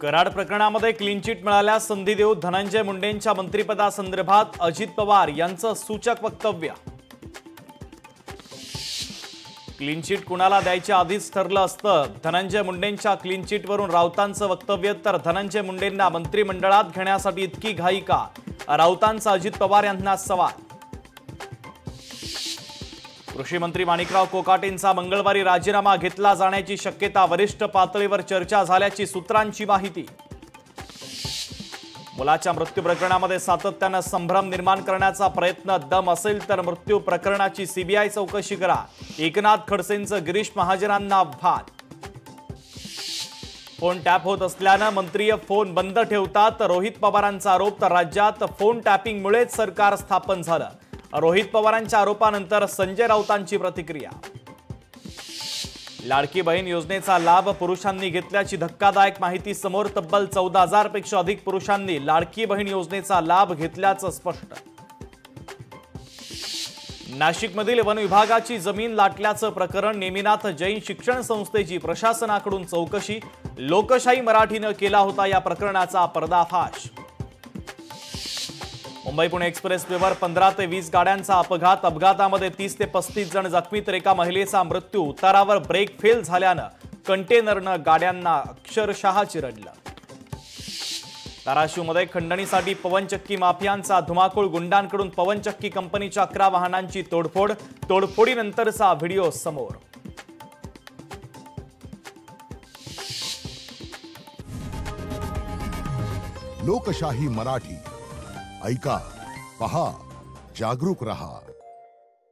कराड प्रकरणामध्ये clean chit मिळाल्यास संधी देऊ धनंजय मुंडेंच्या मंत्रिपदासंदर्भात अजित पवार यांचं सूचक वक्तव्य। क्लीन चिट कुणाला द्यायच्या आधीच ठरलं असतं। धनंजय मुंडेंच्या क्लीन चिटवरून राऊतांचं वक्तव्य। तर धनंजय मुंडेंना मंत्रिमंडळात घेण्यासाठी इतकी घाई का, राऊतांचा अजित पवार यांना सवाल। कृषी मंत्री माणिकराव कोकाटेंचा मंगळवारी राजीनामा घेतला जाण्याची शक्यता। वरिष्ठ पातळीवर चर्चा झाल्याची सूत्रांची माहिती। मुलाच्या मृत्यू प्रकरणामध्ये सातत्याने संभ्रम निर्माण करण्याचा प्रयत्न। दम असेल तर मृत्यू प्रकरणाची सीबीआय चौकशी करा। एकनाथ खडसेंचं गिरीश महाजनांना आव्हान। फोन टॅप होत असल्याने मंत्रीय फोन बंद ठेवतात, रोहित पवारांचा आरोप। तर राज्यात फोन टॅपिंगमुळेच सरकार स्थापन झालं। रोहित पवारांच्या आरोपानंतर संजय राऊतांची प्रतिक्रिया। लाडकी बहीण योजनेचा लाभ पुरुषांनी घेतल्याची धक्कादायक माहिती समोर। तब्बल 14,000 पेक्षा अधिक पुरुषांनी लाडकी बहीण योजनेचा लाभ घेतल्याचं स्पष्ट। नाशिकमधील वन विभागाची जमीन लाटल्याचं प्रकरण। नेमिनाथ जैन शिक्षण संस्थेची प्रशासनाकडून चौकशी। लोकशाही मराठीनं केला होता या प्रकरणाचा पर्दाफाश। मुंबई पुणे एक्सप्रेसवेवर 15 ते 20 गाड्यांचा अपघात। अपघातामध्ये 30 ते 35 जण जखमी, तर एका महिलेचा मृत्यू। उतारावर ब्रेक फेल झाल्यानं कंटेनरनं गाड्यांना अक्षरशः चिरडलं। धाराशिवमध्ये खंडणीसाठी पवनचक्की माफियांचा धुमाकूळ। गुंडांकडून पवनचक्की कंपनीच्या 11 वाहनांची तोडफोड। तोडफोडीनंतरचा व्हिडिओ समोर। लोकशाही मराठी ऐका, पहा, जागरूक रहा।